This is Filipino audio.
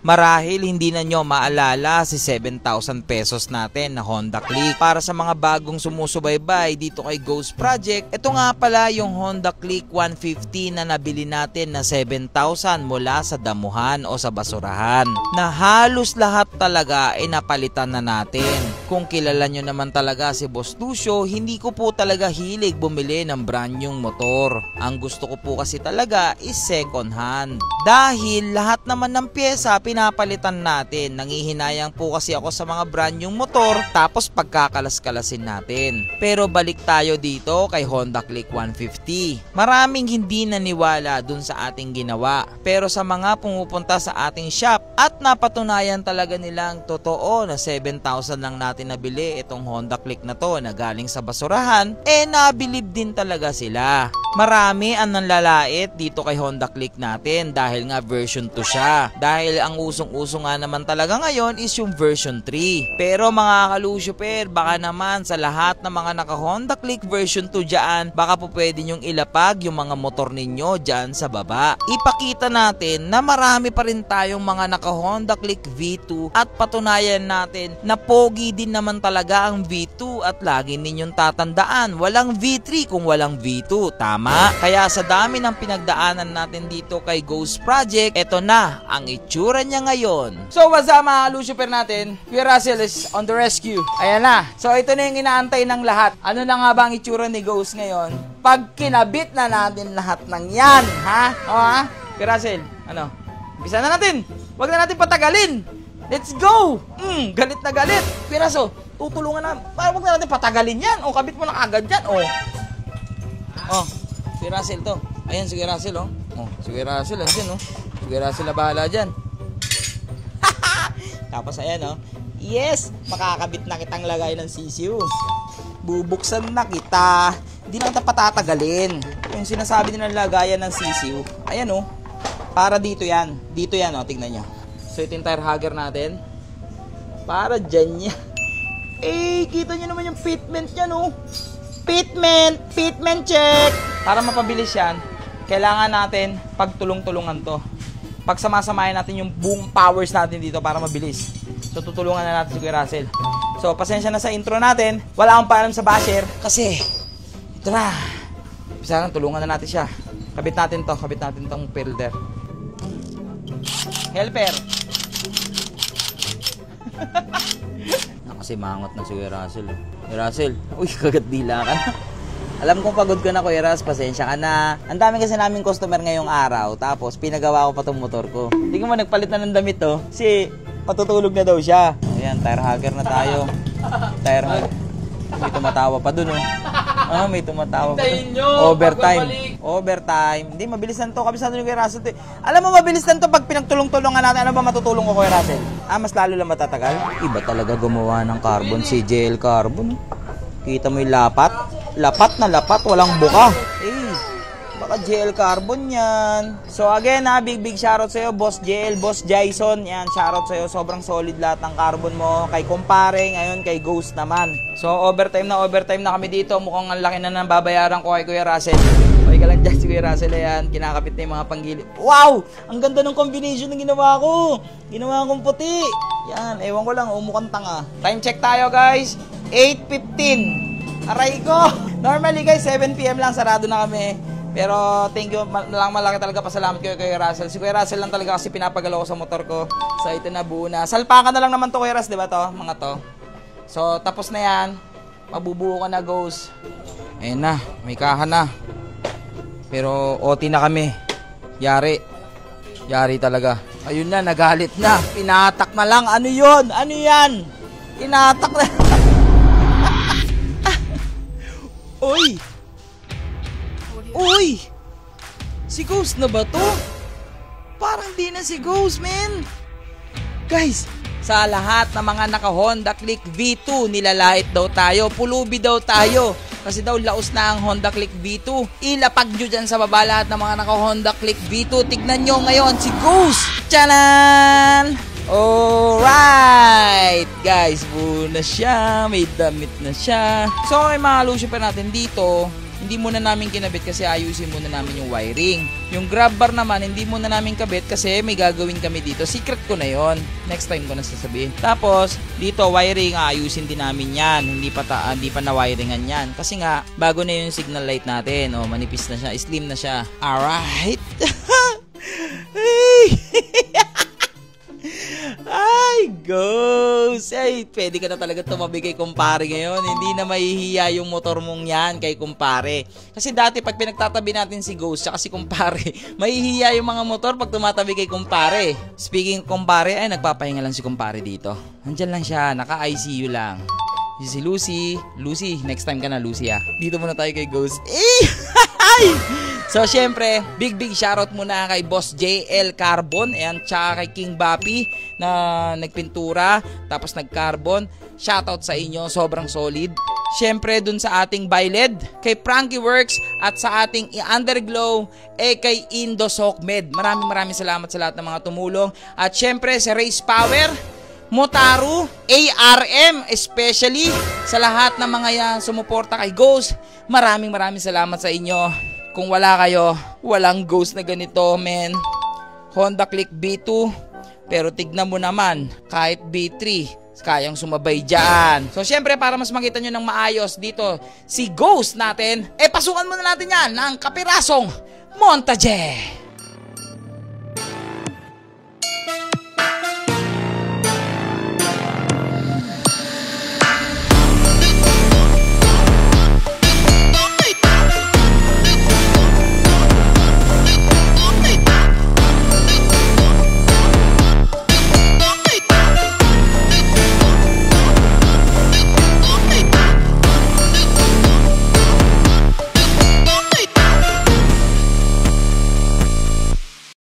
Marahil hindi na nyo maalala si 7,000 pesos natin na Honda Click. Para sa mga bagong sumusubaybay dito kay Ghost Project, ito nga pala yung Honda Click 150 na nabili natin na 7,000 mula sa damuhan o sa basurahan. Na halos lahat talaga ay napalitan na natin. Kung kilala nyo naman talaga si Boss Lucio, hindi ko po talaga hilig bumili ng brand new motor. Ang gusto ko po kasi talaga is second hand. Dahil lahat naman ng pyesa pinapalitan natin. Nangihinayang po kasi ako sa mga brand new motor tapos pagkakalas-kalasin natin. Pero balik tayo dito kay Honda Click 150. Maraming hindi naniwala dun sa ating ginawa. Pero sa mga pumupunta sa ating shop at napatunayan talaga nilang totoo na 7,000 lang natin nabili itong Honda Click na to na galing sa basurahan, nabilib din talaga sila. Marami ang nanlalait dito kay Honda Click natin dahil nga version 2 siya. Dahil ang usong-uso nga naman talaga ngayon is yung version 3. Pero mga kalusyuper, baka naman sa lahat ng mga naka Honda Click version 2 dyan, baka po pwede nyong ilapag yung mga motor ninyo dyan sa baba. Ipakita natin na marami pa rin tayong mga naka Honda Click V2 at patunayan natin na pogi din naman talaga ang V2 at lagi ninyong tatandaan, walang V3 kung walang V2, tama? Kaya sa dami ng pinagdaanan natin dito kay Ghost Project, eto na ang itsura niya ngayon. So what's up mga Lucifer natin? Kuya Russell is on the rescue. Ayan na. So ito na yung inaantay ng lahat. Ano na nga ba ang itsura ni Ghost ngayon? Pag kinabit na natin lahat ng yan, ha? O ha? Kuya Russell, ano? Umpisa na natin. Huwag na natin patagalin. Let's go! Galit na galit. Kuya Russell, tutulungan na. Huwag na natin patagalin yan. O kabit mo na agad yan. O. Si Russell to. Ayan si Russell, oh. Si Russell, andyan, oh. Si Russell na bahala dyan. Tapos ayan, oh. Yes! Makakabit na kitang lagay ng sisiu. Bubuksan na kita. Hindi na kita patatagalin. Yung sinasabi nila lagayan ng sisiu. Ayan, oh. Para dito yan. Dito yan, oh. Tignan nyo. So ito yung tire hugger natin. Para dyan yan. Kita nyo naman yung fitment yan, oh. Fitment check. Para mapabilis yan, kailangan natin pagtulong-tulungan to. Pagsamasamahin natin yung boom powers natin dito para mabilis. So tutulungan na natin si Kuya Russell. So pasensya na sa intro natin. Wala akong paalam sa basher kasi ito na. Bisa tulungan na natin siya. Kabit natin tong builder. Helper. Kasi mangot na si Kuya Russell. Kuya Russell, uy, kagat dila ka na. Alam kong pagod ka na, Kuya Ras, pasensya ka na. Ang dami kasi naming customer ngayong araw, tapos pinagawa ko pa tong motor ko. Hindi ko mo nagpalit na ng damit to, kasi patutulog na daw siya. Ayan, tire hugger na tayo. Tire hugger. May tumatawa pa dun, oh. May tumatawa pa dun. Overtime. Hindi, mabilis na to. Kabisado ni Kuya Russell to. Alam mo, mabilis na to pag pinagtulong-tulungan natin. Ano ba matutulong ko, Kuya Russell? Mas lalo lang matatagal. Iba talaga gumawa ng carbon, CJL carbon. Kita mo yung lapat? Lapat na lapat, walang buka. Baka JL carbon yan. So again, big shoutout sa'yo, Boss JL, Boss Jason. Yan, shoutout sa'yo. Sobrang solid lahat ng carbon mo. Kay kumpare, ngayon kay Ghost naman. So overtime na kami dito. Mukhang ang laki na ng babayaran ko kay Kuya Russell. Okay ka lang dyan si Kuya Russell. Ayan, kinakapit na yung mga panggilid. Wow! Ang ganda ng combination ng ginawa ko. Ginawa kong puti. Yan, ewan ko lang, mukhang tanga. Time check tayo, guys. 8:15. Aray ko! Normally guys, 7 PM lang, sarado na kami. Pero thank you, malaki talaga pasalamat ko kay Russell. Si Kuya Russell lang talaga kasi pinapagalaw ko sa motor ko. So ito na, buo na. Salpakan na lang naman to, Kuya Russell, diba to? Mga to. So tapos na yan. Mabubuo ka na, Ghost. Ayun na, may kaha na. Pero OT na kami. Yari talaga. Ayun na, nagalit na. Pinatak na lang. Ano yun? Ano yan? Pinatak na. Uy! Si Ghost na ba to? Parang di na si Ghost, man. Guys, sa lahat ng mga naka Honda Click V2, nilalait daw tayo, pulubi daw tayo. Kasi daw laos na ang Honda Click V2. Ilapag nyo dyan sa baba lahat ng mga naka Honda Click V2. Tignan nyo ngayon si Ghost. Tchanan! Alright! Guys, buo na siya. May damit na siya. So, okay mga Lucifer natin dito. hindi muna namin kinabit kasi ayusin muna namin yung wiring. Yung grab bar naman, hindi muna namin kabit kasi may gagawin kami dito. Secret ko na yon. Next time ko na sasabihin. Tapos, dito wiring, ayusin din namin yan. Hindi pa na wiringan yan. Kasi nga, bago na yung signal light natin. O, manipis na siya, slim na siya. Alright. Ay, Ghost! Ay, pwede ka na talaga tumabi kay kumpare ngayon. Hindi na mahihiya yung motor mong yan kay kumpare. Kasi dati pag pinagtatabi natin si Ghost at si kumpare, mahihiya yung mga motor pag tumatabi kay kumpare. Speaking kumpare, ay nagpapahinga lang si kumpare dito. Nandyan lang siya, naka-ICU lang. Si Lucy. Lucy, next time ka na Lucy ah. Dito muna tayo kay Ghost. Ay! So, syempre, big shoutout muna kay Boss JL Carbon, ayan, tsaka kay King Bappy na nagpintura, tapos nag-carbon. Shoutout sa inyo, sobrang solid. Syempre, dun sa ating Byled, kay Frankie Works, at sa ating Underglow, kay Indo Sokmed. Maraming salamat sa lahat ng mga tumulong. At syempre, sa Race Power, Motaru, ARM, especially sa lahat ng mga yan sumuporta kay Ghost. Maraming salamat sa inyo. Kung wala kayo, walang Ghost na ganito, men. Honda Click B2, pero tignan mo naman, kahit B3, kayang sumabay dyan. So, syempre, para mas makita nyo ng maayos dito, si Ghost natin, pasukan muna natin yan ng kapirasong montaje.